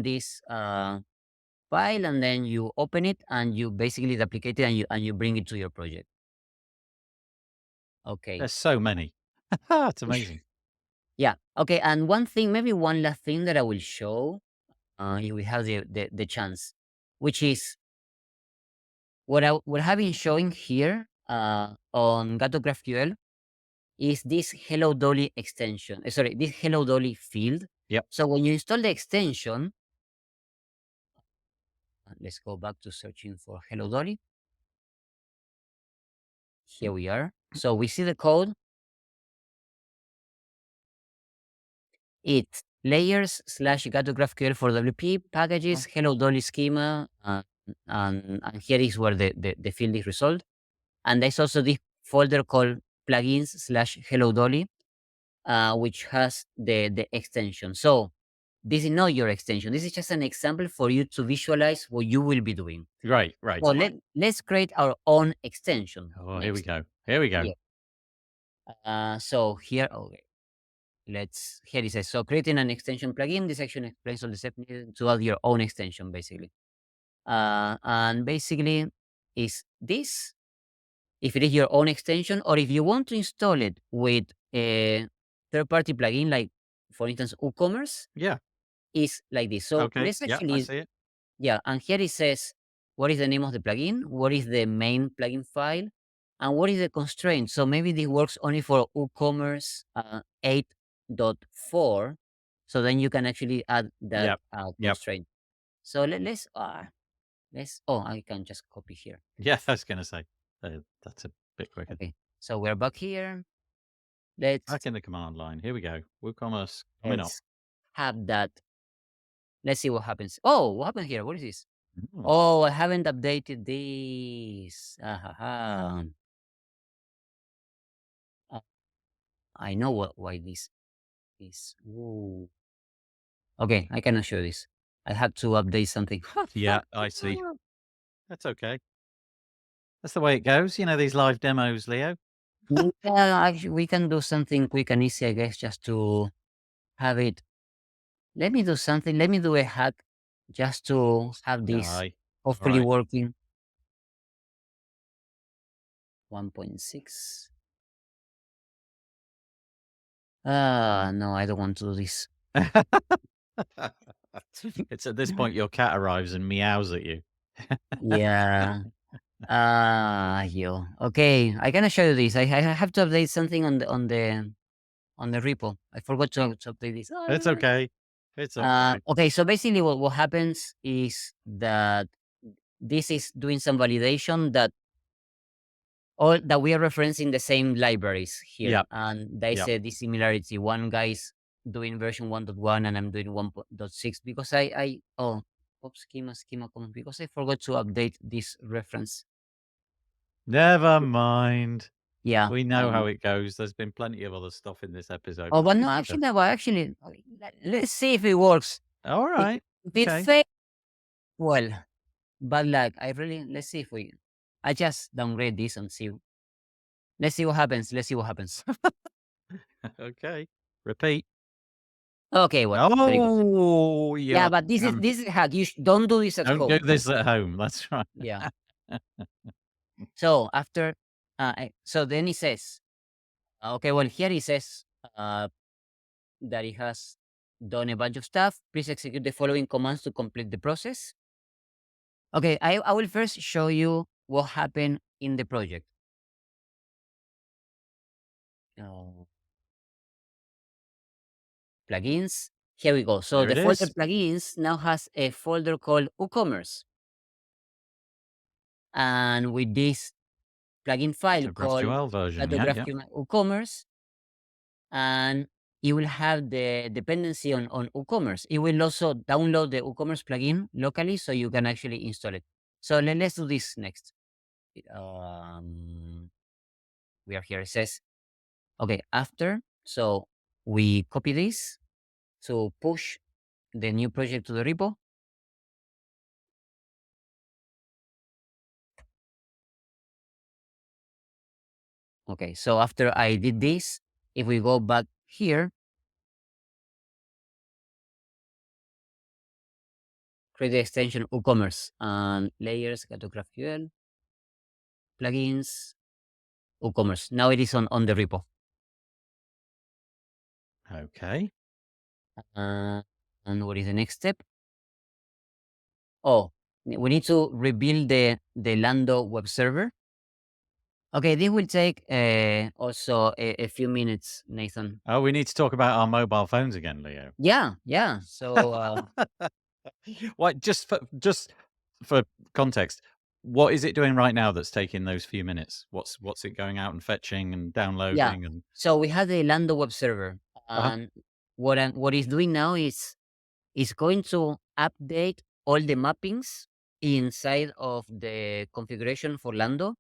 this file, and then you open it and you basically duplicate it and you bring it to your project. Okay. There's so many. It's amazing. Yeah. Okay. And one thing, maybe one last thing that I will show, if we have the chance, which is what I've been showing here on Gato GraphQL is this Hello Dolly extension. Sorry, this Hello Dolly field. Yep. So when you install the extension, let's go back to searching for Hello Dolly. Here we are. So we see the code. It's layers slash Gato GraphQL for WP packages, Oh, Hello Dolly schema, and here is where the field is resolved. And there's also this folder called plugins slash Hello Dolly, which has the extension. So this is not your extension. This is just an example for you to visualize what you will be doing. right. Right. So let's create our own extension Oh, here we next. go. Here we go. Yeah. So here, okay. Here it says, so creating an extension plugin, this section explains all the steps needed to add your own extension, basically. And basically is this, if it is your own extension, or if you want to install it with a third-party plugin, like for instance, WooCommerce, Yeah. is like this. So Okay. let's Yeah. I actually, see it. yeah, and here it says, what is the name of the plugin? What is the main plugin file? And what is the constraint? So maybe this works only for WooCommerce 8.4. So then you can actually add that Yep. Yep. constraint. So let's, oh, I can just copy here. Yeah. I was going to say that's a bit quicker. Okay. So we're back here. Back Let's, in the command line. Here we go. WooCommerce coming up. let's have that. Let's see what happens. Oh, what happened here? What is this? Mm. Oh, I haven't updated this. Ah, I know why this is. Ooh. Okay, I cannot show this. I have to update something. Yeah. I see. That's okay. That's the way it goes. These live demos, Leo. Yeah, actually, we can do something quick and easy, I guess, just to have it. Let me do something. Let me do a hack just to have this Aye. All hopefully right. working. 1.6. No, I don't want to do this. It's at this point your cat arrives and meows at you. Yeah. Yo. Okay, I gonna show you this. I have to update something on the repo. I forgot to update this. It's okay. It's okay. Okay, so basically what happens is that this is doing some validation that all that we are referencing the same libraries here, Yep, and they yep. say this similarity. One guy's doing version 1.1 and I'm doing 1.6 because I oops, schema comment because I forgot to update this reference. Never mind. Yeah. We know how it goes. There's been plenty of other stuff in this episode. Oh, but no, Yeah. actually, no, but actually, let's see if it works. All If right. if it Okay. fails, well, bad luck. I really let's see if we. I just downgrade this and see. Let's see what happens. Let's see what happens. Okay. Repeat. Okay, well, very good. Oh, Yeah, yeah. but this is a hack. You don't do this at Don't do home. this at home. That's right. Yeah. So after, so then he says, okay, well here he says uh, that he has done a bunch of stuff. Please execute the following commands to complete the process. Okay, I will first show you what happened in the project. Uh, Plugins. Here we go. So There the it folder is. plugins now has a folder called WooCommerce. And with this plugin file Gato called GraphQL version. Gato Yeah, yeah. GraphQL WooCommerce, and you will have the dependency on WooCommerce. It will also download the WooCommerce plugin locally so you can actually install it. So let's do this next. Um, we are here. It says, okay, after, so we copy this to push the new project to the repo. Okay, so after I did this, if we go back here, create the extension WooCommerce and layers, Gato GraphQL, plugins, WooCommerce. Now it is on the repo. Okay. Uh, and what is the next step? Oh, we need to rebuild the Lando web server. Okay, this will take also a few minutes, Nathan. Oh, we need to talk about our mobile phones again, Leo. Yeah, yeah. So What? Just for context, what is it doing right now that's taking those few minutes? What's it going out and fetching and yeah, downloading and? so we have the Lando web server, Uh-huh. and what it's doing now is going to update all the mappings inside of the configuration for Lando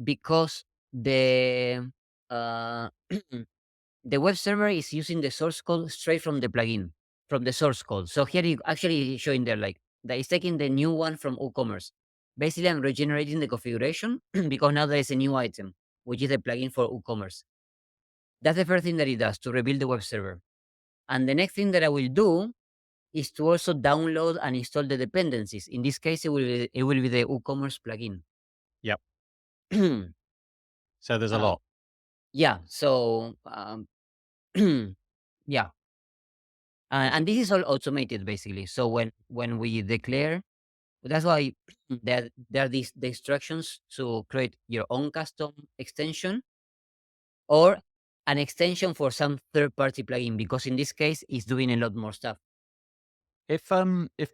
because uh, the web server is using the source code straight from the plugin, from the source code. So here you actually showing there like that is taking the new one from WooCommerce. Basically, I'm regenerating the configuration because now there is a new item, which is the plugin for WooCommerce. That's the first thing that it does to rebuild the web server. And the next thing that I will do is to also download and install the dependencies. In this case, it will be the WooCommerce plugin. Yep. So there's a uh, lot. yeah. So yeah, and this is all automated basically. So when we declare, that's why there are these the instructions to create your own custom extension or an extension for some third party plugin because in this case it's doing a lot more stuff. If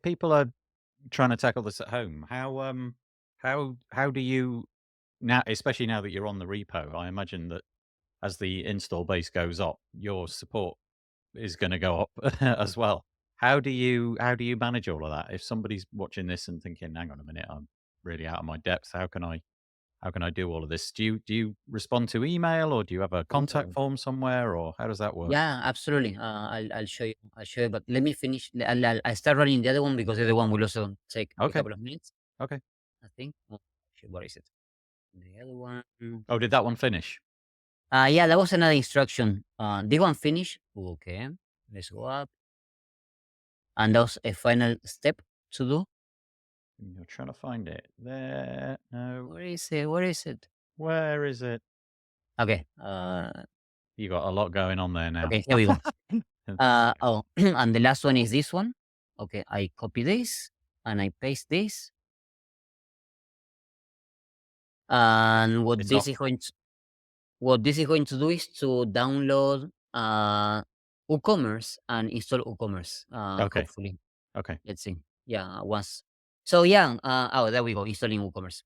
people are trying to tackle this at home, how do you now, especially now that you're on the repo, I imagine that as the install base goes up, your support is going to go up as well. How do you manage all of that? If somebody's watching this and thinking, "Hang on a minute, I'm really out of my depth. How can I do all of this?" Do you respond to email, or do you have a contact Oh. form somewhere, or how does that work? Yeah, absolutely. I'll show you. I'll show you. But let me finish. I'll start running the other one because the other one will also take a Okay, couple of minutes. okay. I think. Oh, shit, what is it? The other one. Oh, did that one finish? Yeah, that was another instruction. This one finish. Okay, let's go up. And that was a final step to do. You're trying to find it there. No. Where is it? Where is it? Where is it? Okay. You got a lot going on there now. Okay, here we go. Oh, and the last one is this one. Okay, I copy this and I paste this. And It's not what this is going to do is to download WooCommerce and install WooCommerce. okay. Hopefully, Okay. let's see. Yeah, once. So yeah. Oh, there we go. Installing WooCommerce.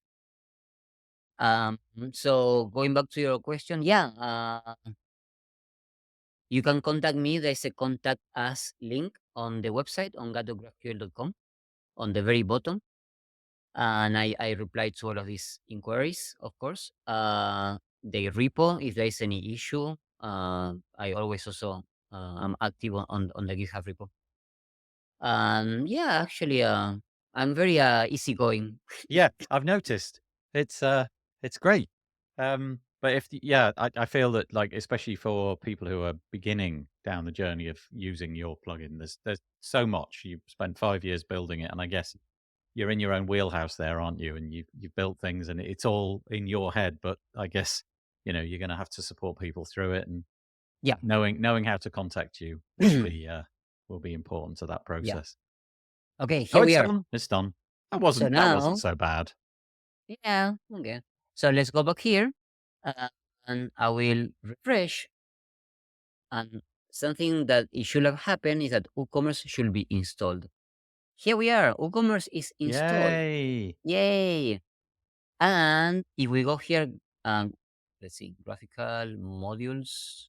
So going back to your question, yeah. You can contact me. There's a contact us link on the website on gato.graphql.com on the very bottom. And I reply to all of these inquiries, of course. The repo, if there is any issue, I always also am active on the GitHub repo. Yeah, actually, I'm very easygoing. Yeah, I've noticed. It's great. But yeah, I feel that like especially for people who are beginning down the journey of using your plugin, there's so much. You've spent 5 years building it, and I guess you're in your own wheelhouse there, aren't you? And you've built things, and it's all in your head. But I guess you're going to have to support people through it, and Yeah. knowing how to contact you will be important to that Yeah. process. Okay, Oh, here we it's are. done. It's done. So That wasn't now, so bad. yeah, okay. So let's go back here, uh, and I will refresh. And something that it should have happened is that WooCommerce should be installed. Here we are. WooCommerce is installed. Yay! Yay! And if we go here, um, let's see, graphical modules.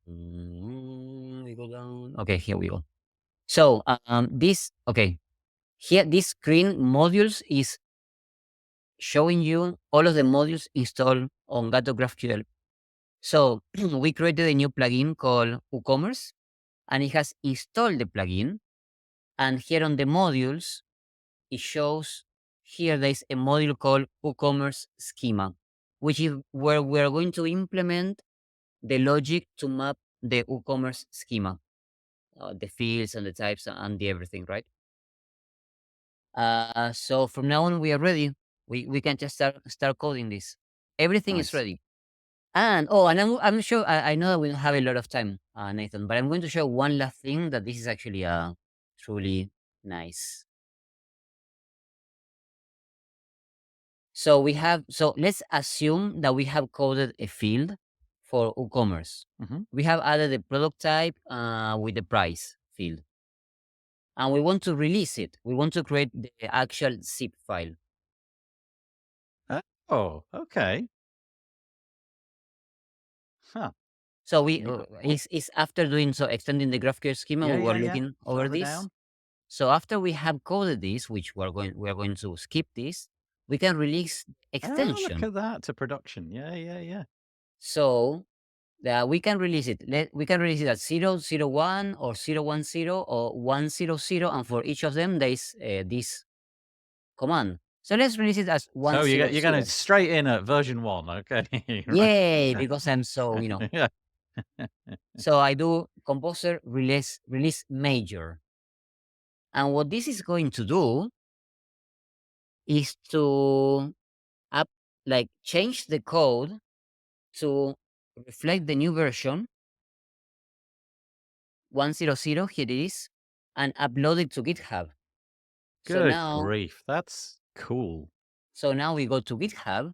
We go down. Okay, here we go. So this okay. Here, this screen modules is showing you all of the modules installed on Gato GraphQL. So we created a new plugin called WooCommerce, and it has installed the plugin. And here on the modules, it shows here there is a module called WooCommerce schema, which is where we're going to implement the logic to map the WooCommerce schema, the fields and the types and the everything, right? So from now on, we are ready. We can just start coding this. Everything is Nice. ready. And and I'm sure I know that we don't have a lot of time, Nathan, but I'm going to show one last thing that this is actually truly nice. So let's assume that we have coded a field for WooCommerce. Hmm. We have added the product type with the price field, and we want to release it. We want to create the actual zip file. Oh, okay. Huh. So You, is after doing so extending the GraphQL schema, yeah, we were yeah, yeah. looking over Further this. down. So after we have coded this, which we are going to skip this, we can release Oh, look extension. at that to production. Yeah, yeah, yeah. So we can release it. We can release it at 001 or 010 or 100, and for each of them there is this command. So let's release it as So 100. you're going straight in at version 1. Okay. Right. Yay, because I'm so, Yeah. So I do composer release major. And what this is going to do is to up like change the code to reflect the new version 100. Here it is, and upload it to GitHub. So Good now, grief. That's cool. so now we go to GitHub,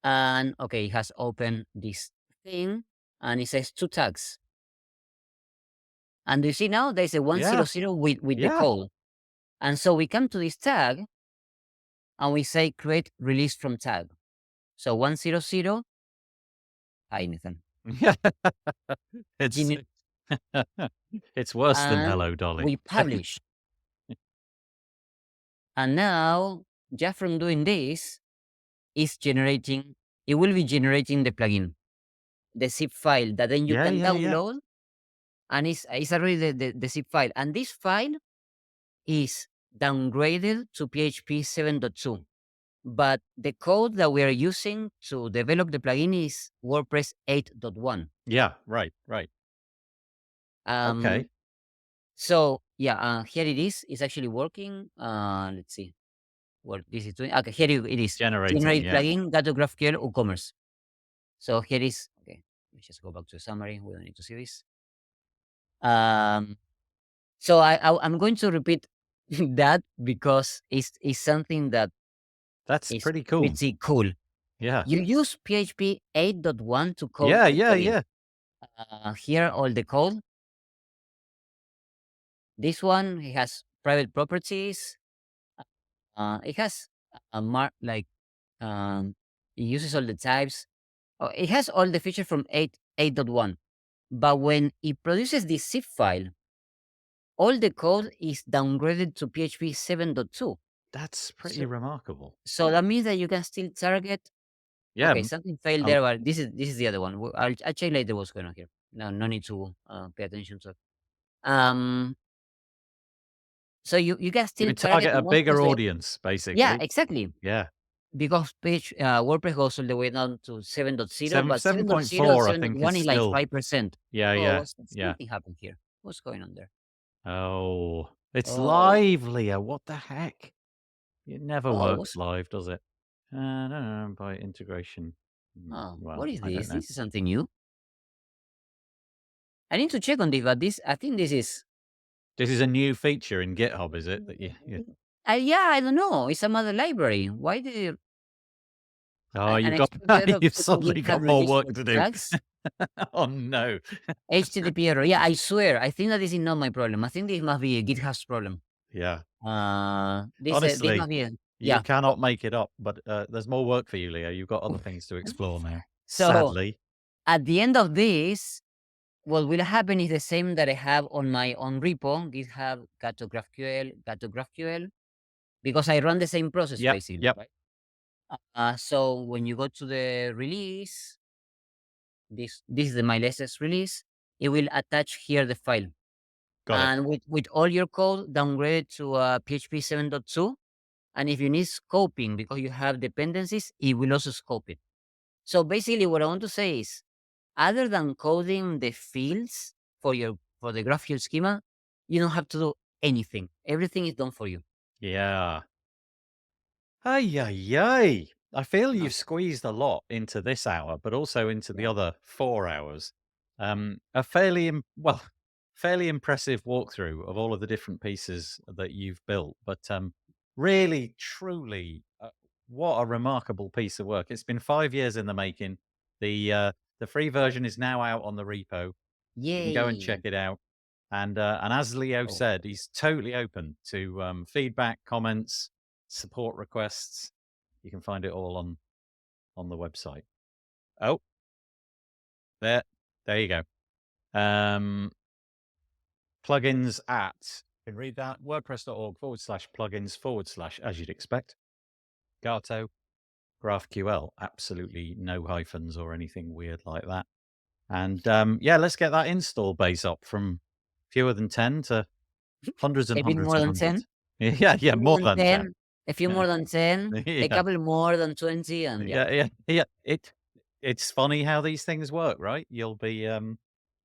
and okay, it has opened this thing, and it says two tags. And you see now there's a Yeah. 100 with the Yeah. code. And so we come to this tag and we say create release from tag. So 100. Hi, Nathan. Yeah. It's Gene- it's worse than And Hello Dolly. we publish. And now, just from doing this, it will be generating the plugin, the zip file that then you Yeah, can yeah, yeah. download. And it's already the zip file. And this file is downgraded to PHP 7.2. But the code that we are using to develop the plugin is WordPress 8.1. Yeah, right, right. Um, Okay. so Yeah, here it is. It's actually working. Let's see what this is doing. Okay, here it is. Generating, Generate yeah. plugin, Gato GraphQL, WooCommerce. So here is okay. Let's just go back to the summary. We don't need to see this. Um, so I'm going to repeat that because it's something that That's is pretty cool. pretty cool. Yeah. You use PHP 8.1 to code Yeah, the yeah, plugin. yeah. Here all the code. This one it has private properties. It has a like it uses all the types. It has all the features from 8.1. But when it produces this zip file, all the code is downgraded to PHP 7.2. That's So, pretty remarkable. so that means that you can still target. Yeah, Okay, something failed um, there, but this is the other one. I'll check later what's going on here. No need to pay attention to it. Um, so you can you still can target target the a ones bigger because audience, yeah, basically. exactly. Yeah. Because page WordPress goes all the way down to 7.0, but 7.0 and 7.4, I think, is 7.1 is like still 5%. yeah, Oh, yeah, yeah. something happened here? What's going on there? Oh, it's Oh, live, Leah, what the heck? It never oh, works live, does it? No, by integration. Well, what is I don't this? know. This is something new. I need to check on this, but I think this is. This is a new feature in GitHub, is it? That you Yeah, I don't know. It's another library. Why did you? oh, An you've got exploiter of you've certain suddenly GitHub got more work registered to do. flags. Oh, no. HTTP error. Yeah, I swear. I think that this is not my problem. I think this must be a GitHub's problem. Yeah. This Honestly, must be a you yeah. cannot make it up, but, there's more work for you, Leo. You've got other things to explore now, So sadly. at the end of this, what will happen is the same that I have on my own repo, GitHub, Gato GraphQL, because I run the same process Yep, basically, yep, right? So when you go to the release, this is my latest release. It will attach here the file, got it. and with all your code downgrade to PHP 7.2. And if you need scoping because you have dependencies, it will also scope it. So basically, what I want to say is, other than coding the fields for the GraphQL schema, you don't have to do anything. Everything is done for you. Yeah. Ay, ay, ay. I feel Uh, you've squeezed a lot into this hour, but also into the yeah. other 4 hours. A fairly impressive walkthrough of all of the different pieces that you've built, but, really, truly, what a remarkable piece of work. It's been 5 years in the making. The free version is now out on the repo. You can go and check Yay. it out. And as Leo Oh, said, he's totally open to feedback, comments, support requests. You can find it all on the website. Oh, there you go. Um, plugins at you can read that wordpress.org/plugins/ as you'd expect. Gato GraphQL, absolutely no hyphens or anything weird like that. And yeah, let's get that install base up from fewer than 10 to hundreds and a bit hundreds more and than 10. hundreds. Yeah, A yeah, few more more than than 10. 10. A few more than 10. A Yeah, couple more than 20. And yeah. yeah. It's funny how these things work, right? You'll be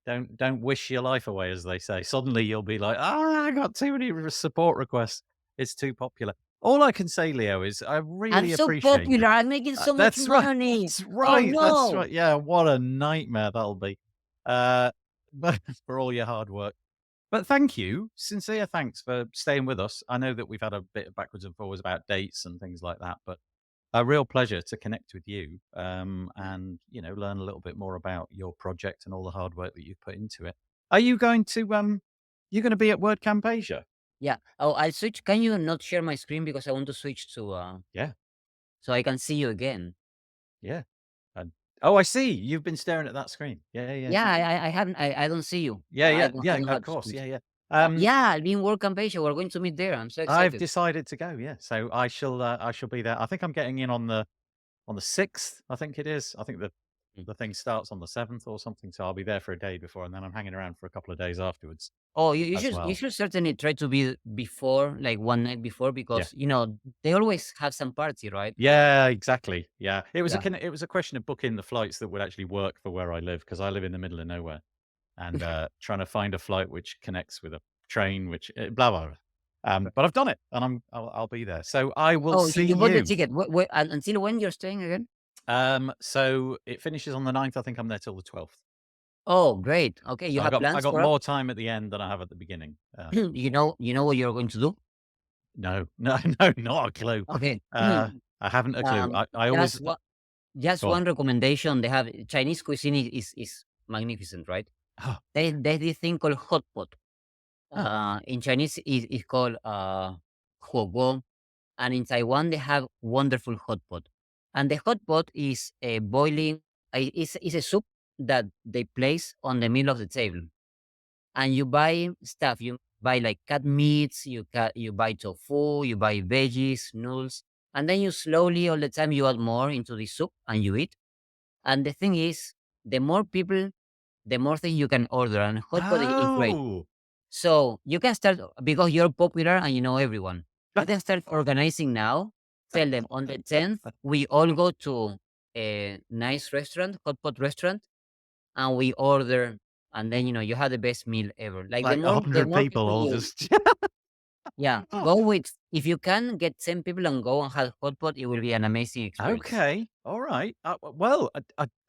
don't wish your life away, as they say. Suddenly you'll be like, I got too many support requests. It's too popular. All I can say, Leo, is I I'm really so appreciate popular. it. I'm making so much That's right. money. That's Oh right. That's no. right. Yeah, what a nightmare that'll be. Uh, but for all your hard work. But thank you, sincere thanks for staying with us. I know that we've had a bit of backwards and forwards about dates and things like that, but a real pleasure to connect with you and learn a little bit more about your project and all the hard work that you've put into it. Are you going to you're going to be at WordCamp Asia? Yeah. Oh, I'll switch. Can you not share my screen because I want to switch to Yeah, so I can see you again. yeah. And, oh, I see. You've been staring at that screen. Yeah, yeah, yeah, Yeah, I haven't. I don't see you. yeah, yeah, I yeah. don't know how Of to course, yeah, switch. yeah. Yeah, I'll be in work campation. We're going to meet there. I'm so I've excited. decided to go. Yeah, so I shall be there. I think I'm getting in on the 6th. I think it is. I think Mm. the thing starts on the 7th or something. So I'll be there for a day before, and then I'm hanging around for a couple of days afterwards Oh, as you well. should certainly try to be before, like one night before, Yeah. because they always have some party, right? Yeah, exactly. Yeah. Yeah. It was a question of booking the flights that would actually work for where I live because I live in the middle of nowhere and trying to find a flight which connects with a train, which blah blah. Blah. But I've done it, and I'll be there. So I will Oh, see you bought the you. ticket. What until when you're staying again? So it finishes on the 9th. I think I'm there till the 12th. Oh, great. Okay, you So have I plans got for us? more time at the end than I have at the beginning. You know what you're going to do? No, no, no, not a clue. Okay. I haven't a clue. Um, I always just one just go on. one recommendation. They have Chinese cuisine is magnificent, right? Oh, They this thing called hotpot. oh. In Chinese is called huoguo, and in Taiwan they have wonderful hotpot. And the hotpot is a boiling. Is a soup that they place on the middle of the table, and you buy stuff. You buy like cat meats. You buy tofu. You buy veggies, noodles, and then you slowly all the time you add more into the soup and you eat. And the thing is, the more people, the more things you can order, and hotpot is great. Oh! So you can start because you're popular and you know everyone. You can start organizing now. Tell them on the 10th we all go to a nice restaurant, hot pot restaurant, and we order. And then you have the best meal ever. Like the Like more the 100 more people people all you, just yeah, go with. If you can get 10 people and go and have hot pot, it will be an amazing experience. Okay, alright. Well,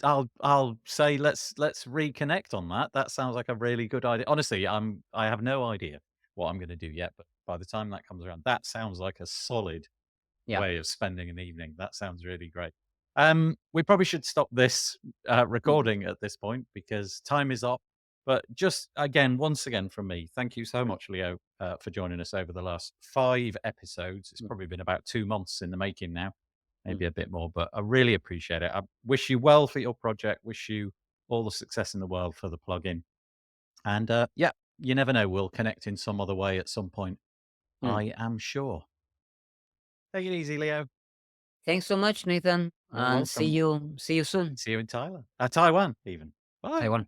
I'll say let's reconnect on that. That sounds like a really good idea. Honestly, I have no idea what I'm gonna do yet, but by the time that comes around, that sounds like a solid Yeah. way of spending an evening. That sounds really great. We probably should stop this Mm, recording at this point because time is up. But just again, once again from me, thank you so mm, much, Leo, for joining us over the last 5 episodes. It's mm, probably been about 2 months in the making now, mm, maybe a bit more, but I really appreciate it. I wish you well for your project. Wish you all the success in the world for the plugin. And yeah, you never know. We'll connect in some other way at some point. mm. I am sure. Take it easy, Leo. Thanks so much, Nathan, You're and see welcome. you. See you soon, See you in Thailand. Taiwan, even. Bye. Taiwan.